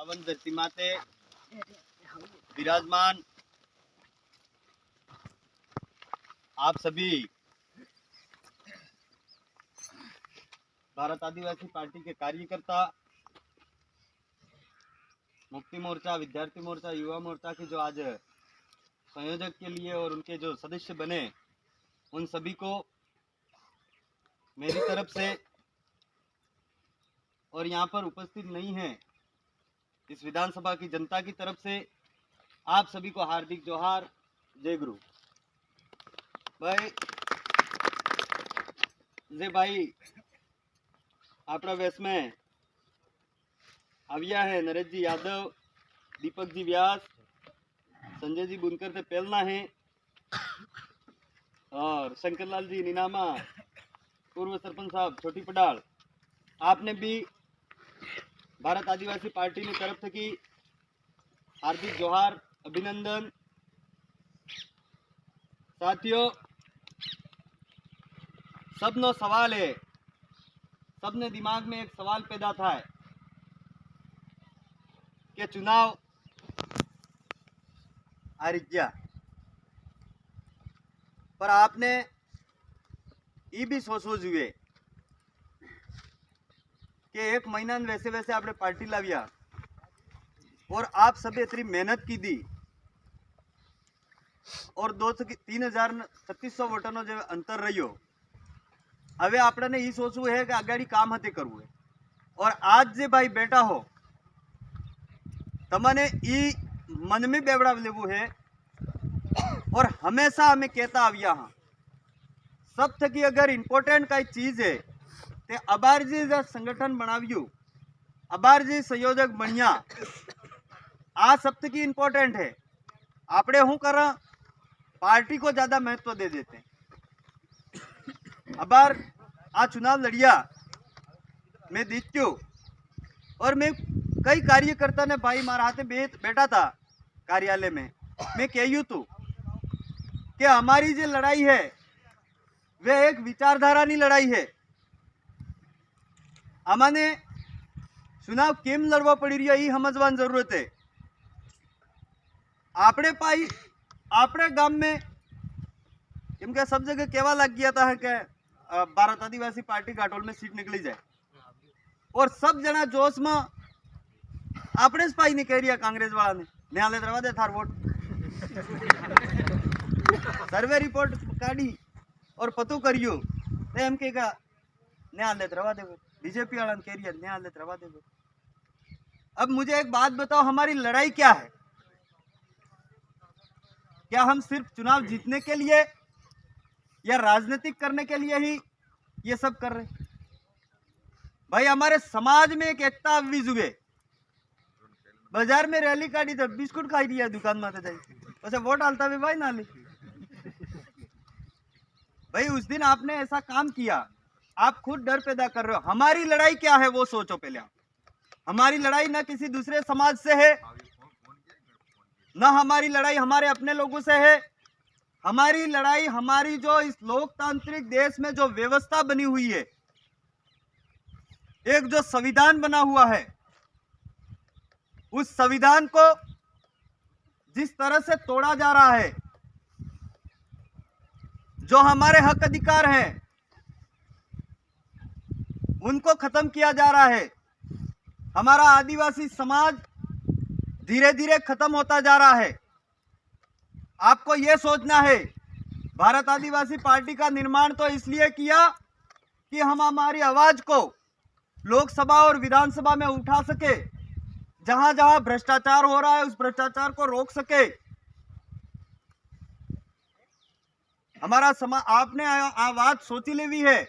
पावन धरती माते विराजमान आप सभी भारत आदिवासी पार्टी के कार्यकर्ता, मुक्ति मोर्चा, विद्यार्थी मोर्चा, युवा मोर्चा के जो आज संयोजक के लिए और उनके जो सदस्य बने, उन सभी को मेरी तरफ से और यहाँ पर उपस्थित नहीं है इस विधानसभा की जनता की तरफ से आप सभी को हार्दिक जोहार, जय गुरु। भाई आपड़ा वेश में आविया है नरेश जी यादव, दीपक जी व्यास, संजय जी बुनकर से पहलना है और शंकरलाल जी नीनामा, पूर्व सरपंच साहब छोटी पडाल। आपने भी भारत आदिवासी पार्टी ने तरफ से की हार्दिक जोहार, अभिनंदन। साथियों, सबनो सवाल है, सबने दिमाग में एक सवाल पैदा था है कि चुनाव हार गया, पर आपने ये भी सोचो जुए कि एक महीना वैसे वैसे आपने पार्टी लाविया और आप सब इतनी मेहनत की दी और 3,3600 वोटों जो अंतर रहियो। हवे आपने ये सोचવું है कि आगाड़ी काम हते करવું है और आज जे भाई बैठा हो तमने ई मन में बेवड़ा लेवू है और हमेशा हमें कहता आविया हाँ सब थकी अगर इम्पोर्टेंट कई चीज है ते अबार जी संगठन बनाव्यू, अबार जी संयोजक बनिया, आ सब थकी इम्पोर्टेंट है। आपने हूँ कर पार्टी को ज्यादा महत्व दे देते हैं। अबार आ चुनाव लड़िया मैं जीत्यो और मैं कई कार्यकर्ता ने भाई मारा हाथे बैठा था कार्यालय में, मैं कहूँ तू कि हमारी जो लड़ाई है वह एक विचारधारा की लड़ाई है। अमाने चुनाव केम लड़वा पड़ी रही है ये समझवान जरूरत है। आपने गाम में केम के सब जगह कहवा लग गया था कि भारत आदिवासी पार्टी घाटोल में सीट निकली जाए और सब जना जोश में आपने पाई नहीं कह रही कांग्रेस वाला ने न्यायालय रवा दे थार वोट सर्वे रिपोर्ट काढ़ी और पतो करियो तो एम कहेगा न्यायालय रवा देवे, बीजेपी वाला कह रही है न्यायालय रवा देवे। अब मुझे एक बात बताओ, हमारी लड़ाई क्या है? क्या हम सिर्फ चुनाव जीतने के लिए या राजनीतिक करने के लिए ही ये सब कर रहे? भाई हमारे समाज में एक एकता आवी जुए। बाजार में रैली काढ़ी तो बिस्कुट खाई रही है दुकान में जाए वोट डालता भी भाई नाली। भाई उस दिन आपने ऐसा काम किया, आप खुद डर पैदा कर रहे हो। हमारी लड़ाई क्या है वो सोचो पहले आप। हमारी लड़ाई ना किसी दूसरे समाज से है, ना हमारी लड़ाई हमारे अपने लोगों से है। हमारी लड़ाई हमारी जो इस लोकतांत्रिक देश में जो व्यवस्था बनी हुई है, एक जो संविधान बना हुआ है, उस संविधान को जिस तरह से तोड़ा जा रहा है, जो हमारे हक अधिकार हैं उनको खत्म किया जा रहा है। हमारा आदिवासी समाज धीरे धीरे खत्म होता जा रहा है। आपको यह सोचना है, भारत आदिवासी पार्टी का निर्माण तो इसलिए किया कि हम हमारी आवाज को लोकसभा और विधानसभा में उठा सके, जहां जहां भ्रष्टाचार हो रहा है उस भ्रष्टाचार को रोक सके। हमारा समाज आपने आवाज सोची लेवी है।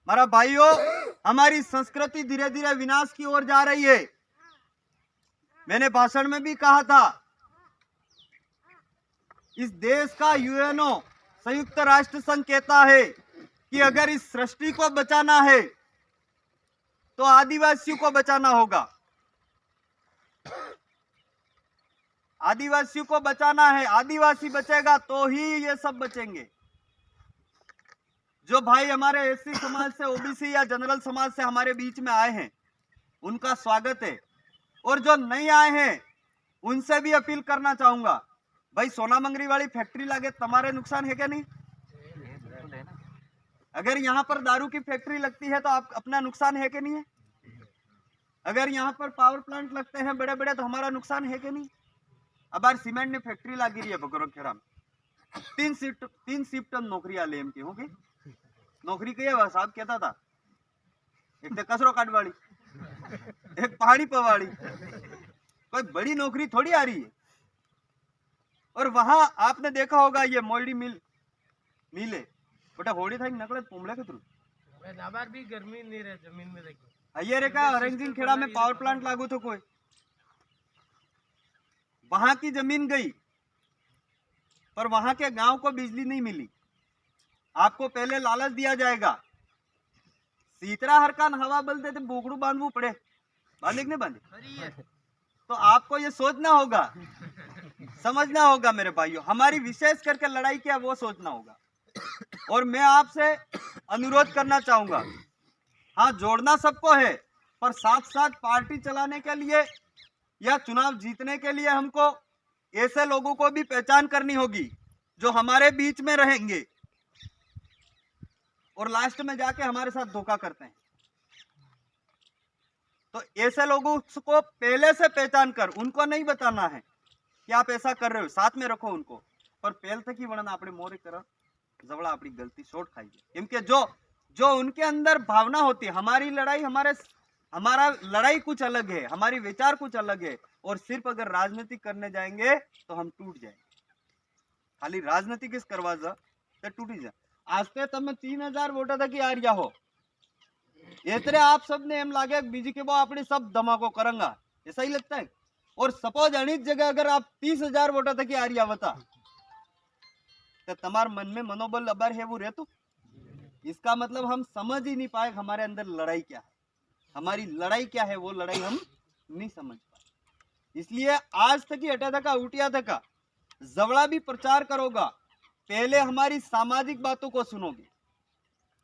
हमारा भाइयों, हमारी संस्कृति धीरे धीरे विनाश की ओर जा रही है। मैंने भाषण में भी कहा था, इस देश का यूएनओ संयुक्त राष्ट्र संघ कहता है कि अगर इस सृष्टि को बचाना है तो आदिवासियों को बचाना होगा। आदिवासियों को बचाना है, आदिवासी बचेगा तो ही ये सब बचेंगे। जो भाई हमारे एससी समाज से, ओबीसी या जनरल समाज से हमारे बीच में आए हैं, उनका स्वागत है। और जो नहीं आए हैं उनसे भी अपील करना चाहूंगा, भाई सोना मंगरी वाली फैक्ट्री लागे तुम्हारे नुकसान है क्या नहीं? अगर यहाँ पर दारू की फैक्ट्री लगती है तो आप अपना नुकसान है कि नहीं है? अगर यहाँ पर पावर प्लांट लगते हैं बड़े बड़े तो हमारा नुकसान है कि नहीं? अब यार सीमेंट ने फैक्ट्री लगी रही है बकरोखेड़ा में, 3 शिफ्ट नौकरी आले एम की होगी। नौकरी कही है साहब कहता था, एक तो कचरो काटवाड़ी, एक पहाड़ी पवाड़ी, कोई बड़ी नौकरी थोड़ी आ रही है। और वहां आपने देखा होगा ये मोल्डी मिले बेटा होड़ी था नकले पुमड़े के थ्रू भी गर्मी नहीं रहे जमीन में देखो। ये रे का हरंगसिंह खेड़ा में पावर प्लांट लागू तो कोई वहां की जमीन गई पर वहां के गांव को बिजली नहीं मिली। आपको पहले लालच दिया जाएगा, सीतरा हरकान हवा बल देते बोगड़ू बांधवू पड़े, बांधे नहीं बांधे, तो आपको ये सोचना होगा, समझना होगा मेरे भाइयों, हमारी विशेष करके लड़ाई क्या वो सोचना होगा। और मैं आपसे अनुरोध करना चाहूंगा, हाँ जोड़ना सबको है पर साथ साथ पार्टी चलाने के लिए या चुनाव जीतने के लिए हमको ऐसे लोगों को भी पहचान करनी होगी जो हमारे बीच में रहेंगे और लास्ट में जाके हमारे साथ धोखा करते हैं। तो ऐसे लोगों को पहले से पहचान कर उनको नहीं बताना है कि आप ऐसा कर रहे हो, साथ में रखो उनको, पर पहल तक ही वर्णन अपने मोरे कर जवड़ा अपनी गलती शोट खाइए, क्योंकि जो उनके अंदर भावना होती है, हमारी लड़ाई हमारा लड़ाई कुछ अलग है, हमारी विचार कुछ अलग है, और सिर्फ अगर राजनीति करने जाएंगे तो हम टूट जाएंगे। खाली राजनीति किस करवा जा तो टूटी जा। आज ते तमे 3000 वोटा तक आ रहा हो, इतने आप सब ने एम लागे बीजी के वो अपनी सब धमाको करेंगा, ऐसा ही लगता है। और सपोज अनित जगह अगर आप 30,000 वोटा तक आ रहा बता तो तुम्हारे मन में मनोबल अबर है वो रहतो, इसका मतलब हम समझ ही नहीं पाए हमारे अंदर लड़ाई क्या है, हमारी लड़ाई क्या है, वो लड़ाई हम नहीं समझ पाए। इसलिए आज तक ही हटा था उठिया था जवड़ा भी प्रचार करोगा, पहले हमारी सामाजिक बातों को सुनोगे,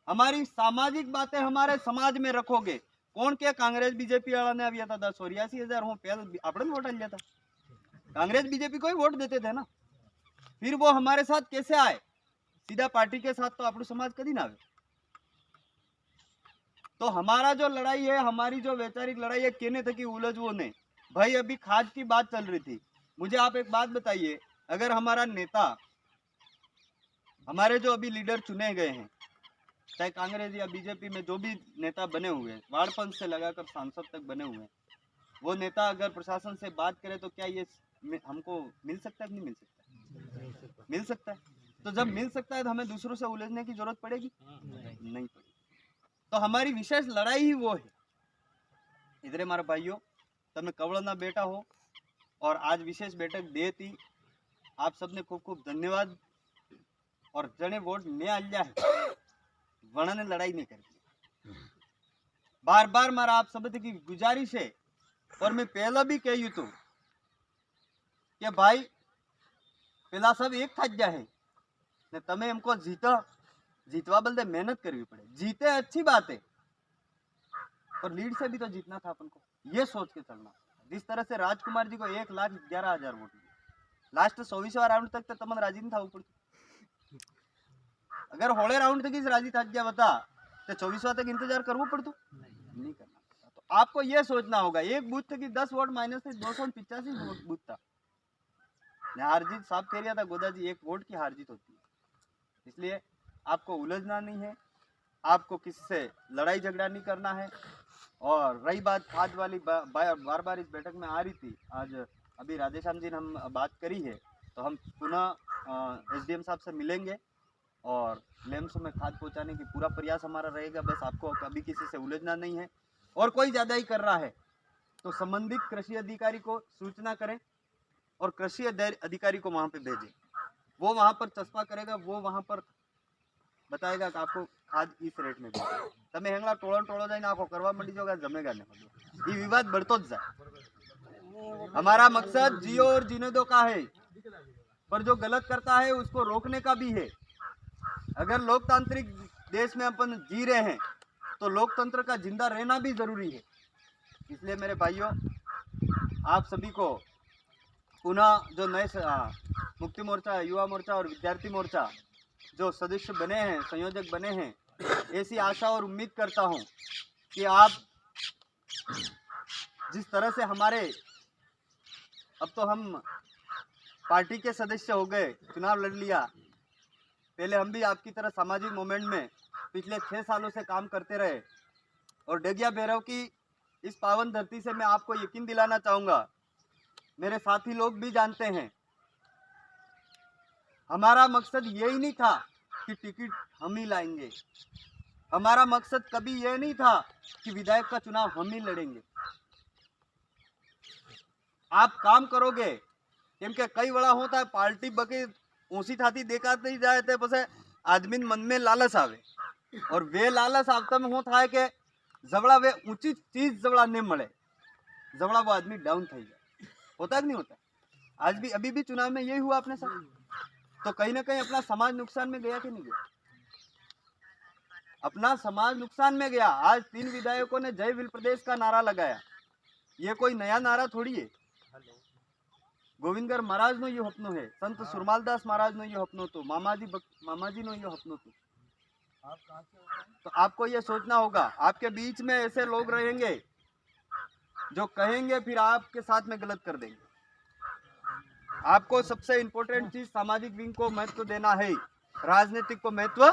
हमारी सामाजिक बातें हमारे समाज में रखोगे। कौन क्या कांग्रेस बीजेपी वाला ने अभी था 84,000 हो पहले अपने वोट लिया था, कांग्रेस बीजेपी को ही वोट देते थे ना, फिर वो हमारे साथ कैसे आए? सीधा पार्टी के साथ तो अपना समाज कभी ना आवे। तो हमारा जो लड़ाई है, हमारी जो वैचारिक लड़ाई है, कहने तक की उलझ वो नहीं भाई। अभी खाद की बात चल रही थी, मुझे आप एक बात बताइए, अगर हमारा नेता, हमारे जो अभी लीडर चुने गए हैं, चाहे कांग्रेस या बीजेपी में जो भी नेता बने हुए हैं, वार्ड पंच से लगाकर सांसद तक बने हुए हैं, वो नेता अगर प्रशासन से बात करे तो क्या ये हमको मिल सकता है? नहीं मिल सकता? मिल सकता है। तो जब मिल सकता है तो हमें दूसरों से उलझने की जरूरत पड़ेगी? नहीं पड़ेगी। तो हमारी विशेष लड़ाई ही वो है। इधर हमारे भाइयों, तमें कवड़ना बेटा हो और आज विशेष बैठक दे थी, आप सबने खूब खूब धन्यवाद। और जने वोट ने आलिया है वण ने लड़ाई नहीं करती, बार बार मारा आप सब की गुजारिश है, और मैं पहला भी कहू तू कि भाई पेला सब एक था जाए ने तमे हमको जीतवा बदले मेहनत करवी पड़े। जीते अच्छी बात है, पर लीड से भी तो जीतना था अपन को, ये सोच के चलना। जिस तरह से राजकुमार जी को 1,11,000 वोट दिए, लास्ट 24वां राउंड तक तो तमन राजी नहीं था ऊपर। अगर होले राउंड तक राजी था गया बता तो 24वां तक इंतजार करवो पड़तो, नहीं करना पड़ता। तो आपको ये सोचना होगा, एक बूथ की 10 वोट माइनस थे, 285 बूथ था। हारजीत साहब कह रहा था गोदा जी, 1 वोट की हारजीत होती है। इसलिए आपको उलझना नहीं है, आपको किसी से लड़ाई झगड़ा नहीं करना है। और रही बात खाद वाली, बार बार इस बैठक में आ रही थी, आज अभी राधेश्याम जी ने हम बात करी है, तो हम पुनः एसडीएम साहब से मिलेंगे और लेम्स में खाद पहुंचाने की पूरा प्रयास हमारा रहेगा। बस आपको कभी किसी से उलझना नहीं है, और कोई ज़्यादा ही कर रहा है तो संबंधित कृषि अधिकारी को सूचना करें और कृषि अधिकारी को वहाँ पे भेजें। वो वहाँ पर चस्पा करेगा, वो वहाँ पर बताएगा कि आपको खाद इस रेट में भेजें। तमे हेंगला टोळो जाए आखो करवा मंडी जोगा जमेगा नहीं, ये विवाद बढ़तो ज जाए। हमारा मकसद जियो और जीने दो का है, पर जो गलत करता है उसको रोकने का भी है। अगर लोकतांत्रिक देश में अपन जी रहे हैं तो लोकतंत्र का जिंदा रहना भी जरूरी है। इसलिए मेरे भाइयों, आप सभी को पुनः जो नए मुक्ति मोर्चा, युवा मोर्चा और विद्यार्थी मोर्चा जो सदस्य बने हैं, संयोजक बने हैं, ऐसी आशा और उम्मीद करता हूं कि आप जिस तरह से हमारे, अब तो हम पार्टी के सदस्य हो गए, चुनाव लड़ लिया, पहले हम भी आपकी तरह सामाजिक मूवमेंट में पिछले 6 सालों से काम करते रहे और डेगिया भैरव की इस पावन धरती से मैं आपको यकीन दिलाना चाहूँगा, मेरे साथी लोग भी जानते हैं, हमारा मकसद यही नहीं था कि टिकट हम ही लाएंगे। हमारा मकसद कभी यह नहीं था कि विधायक का चुनाव हम ही लड़ेंगे। आप काम करोगे, क्योंकि कई बड़ा होता है पार्टी बके ऊँची थाती देखाते ही जाए थे, बस आदमी मन में लालच आवे और वे लालच आवता में होता है कि जबड़ा वे ऊंची चीज जबड़ा नहीं मिले, जबड़ा वो आदमी डाउन थी जाए। होता है कि नहीं होता? आज भी अभी भी चुनाव में यही हुआ अपने साथ। तो कहीं ना कहीं अपना समाज नुकसान में गया कि नहीं गया? अपना समाज नुकसान में गया। आज 3 विधायकों ने जय विल प्रदेश का नारा लगाया, ये कोई नया नारा थोड़ी है। गोविंदगढ़ महाराज नो ये हपनो है, संत सुरमालदास महाराज नो ये हपनो तो, मामाजी नो ये हपनो तो। तो आपको ये सोचना होगा, आपके बीच में ऐसे लोग रहेंगे जो कहेंगे फिर आपके साथ में गलत कर देंगे। आपको सबसे इम्पोर्टेंट चीज सामाजिक विंग को महत्व देना है, राजनीतिक को महत्व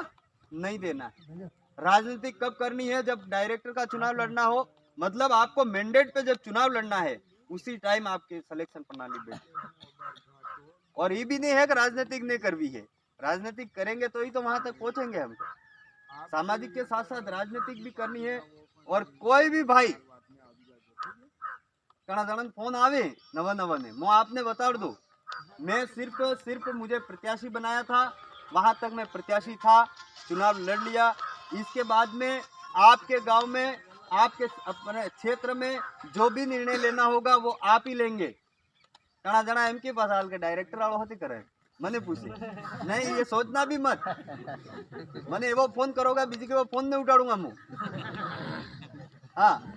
नहीं देना है। राजनीतिक कब करनी है? जब डायरेक्टर का चुनाव लड़ना हो, मतलब आपको मैंडेट पे जब चुनाव लड़ना है उसी टाइम आपकी सिलेक्शन प्रणाली बैठे। और ये भी नहीं है कि राजनीतिक नहीं करवी है, राजनीतिक करेंगे तो ही तो वहां तक पहुंचेंगे हम। सामाजिक के साथ साथ राजनीतिक भी करनी है। और कोई भी भाई कणा जन फोन आवे नवा नवा ने, मैं आपने बता दो, मैं सिर्फ मुझे प्रत्याशी बनाया था, वहां तक मैं प्रत्याशी था, चुनाव लड़ लिया। इसके बाद में आपके गांव में, आपके अपने क्षेत्र में जो भी निर्णय लेना होगा वो आप ही लेंगे। कणा जना एम के पास हाल के डायरेक्टर वालों हाथी करे मने पूछे नहीं, ये सोचना भी मत, मने वो फोन करोगा बीजी के वो फोन नहीं उठाड़ूंगा मुँह। हाँ,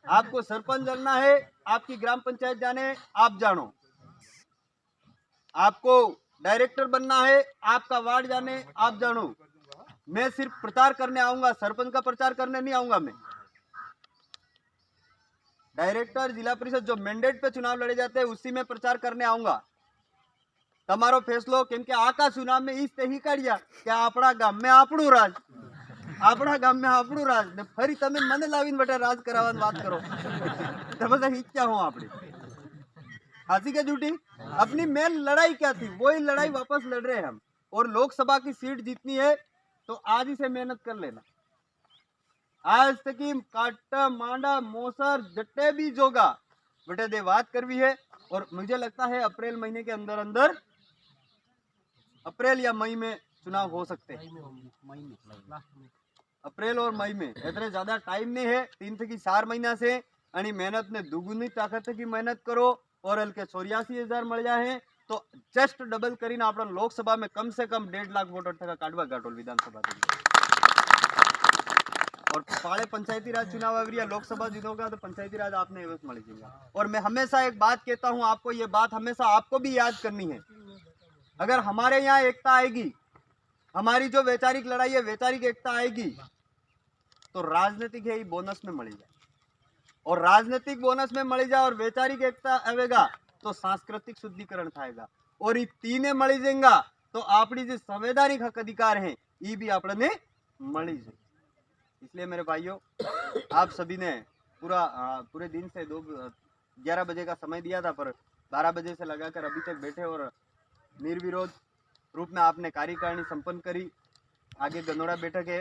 आपको सरपंच जानना है, आपकी ग्राम पंचायत जाने, आप जानो। आपको डायरेक्टर बनना है, आपका वार्ड जाने, आप जानो। मैं सिर्फ प्रचार करने आऊंगा, सरपंच का प्रचार करने नहीं आऊंगा। मैं डायरेक्टर, जिला परिषद जो मैंडेट पे चुनाव लड़े जाते हैं उसी में प्रचार करने आऊंगा। तमारो फैसलो, केम के आका चुनाव में इस ही काढ़िया कि आपड़ा गाम में आपड़ू राज, आपड़ा गाम में आपड़ू राज ने फरी तमे मने लावीन बेटा राज करावान बात करो तो बस ही क्या हो आपड़ी हाथी के झूठी। अपनी मेन लड़ाई क्या थी, वही लड़ाई वापस लड़ रहे हैं हम। और लोकसभा की सीट जीतनी है तो आज ही से मेहनत कर लेना। आज तक की काटा मांडा मोसर जट्टे भी जोगा बेटे दे बात करवी है। और मुझे लगता है अप्रैल महीने के अंदर अंदर, अप्रैल या मई में चुनाव हो सकते हैं। अप्रैल और मई में इतने ज्यादा टाइम नहीं है, 3 થી 4 महीना से। आणि मेहनत ने दुगुनी ताकत की मेहनत करो और हल्के 84,000 मिल जाए तो जस्ट डबल करीने आप लोकसभा में कम से कम 1.5 लाख वोटर तक काटवा घाटोल विधानसभा। और साढ़े पंचायती राज चुनाव अगर लोकसभा जीतोगा तो पंचायती राज आपने मिल जाएगा। और मैं हमेशा एक बात कहता हूं आपको, ये बात हमेशा आपको भी याद करनी है। अगर हमारे यहाँ एकता आएगी, हमारी जो वैचारिक लड़ाई है वैचारिक एकता आएगी, तो राजनीतिक है बोनस में मिल जाए। और राजनीतिक बोनस में मिल जाए और वैचारिक एकता आएगा तो सांस्कृतिक शुद्धिकरण थाएगा। और ये तीने मिल जाएगा तो अपनी जो संवैधानिक हक अधिकार है ये भी आपने मिल जाए। इसलिए मेरे भाइयों, आप सभी ने पूरे दिन से 11 बजे का समय दिया था, पर 12 बजे से लगाकर अभी तक बैठे और निर्विरोध रूप में आपने कार्यकारिणी संपन्न करी। आगे गनोड़ा बैठक है,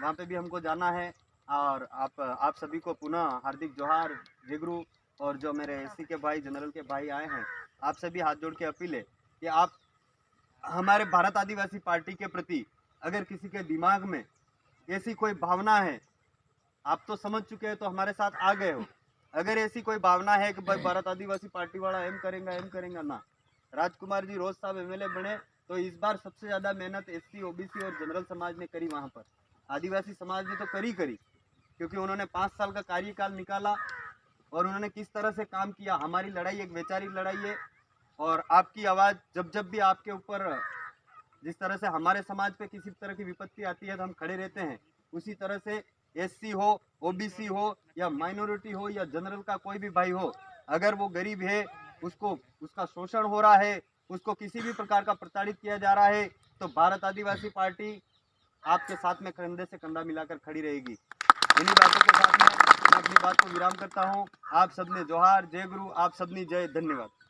वहाँ पे भी हमको जाना है। और आप सभी को पुनः हार्दिक जोहार, जिगरू। और जो मेरे एससी के भाई, जनरल के भाई आए हैं, आप सभी हाथ जोड़ के अपील है कि आप हमारे भारत आदिवासी पार्टी के प्रति अगर किसी के दिमाग में ऐसी कोई भावना है, आप तो समझ चुके हैं तो हमारे साथ आ गए हो। अगर ऐसी कोई भावना है कि भाई भारत आदिवासी पार्टी वाला एम करेंगे ना, राजकुमार जी रोज साहब एमएलए बने तो इस बार सबसे ज्यादा मेहनत एससी, ओबीसी और जनरल समाज ने करी। वहां पर आदिवासी समाज ने तो करी, क्योंकि उन्होंने 5 साल का कार्यकाल निकाला। और उन्होंने किस तरह से काम किया। हमारी लड़ाई एक वैचारिक लड़ाई है और आपकी आवाज़ जब जब भी आपके ऊपर जिस तरह से हमारे समाज पे किसी तरह की विपत्ति आती है तो हम खड़े रहते हैं, उसी तरह से एससी हो, ओबीसी हो या माइनॉरिटी हो या जनरल का कोई भी भाई हो, अगर वो गरीब है, उसको उसका शोषण हो रहा है, उसको किसी भी प्रकार का प्रताड़ित किया जा रहा है, तो भारत आदिवासी पार्टी आपके साथ में कंधे से कंधा मिलाकर खड़ी रहेगी। इन्हीं बातों के साथ में मैं अपनी बात को विराम करता हूँ। आप सबने जोहार, जय गुरु, आप सबनी जय, धन्यवाद।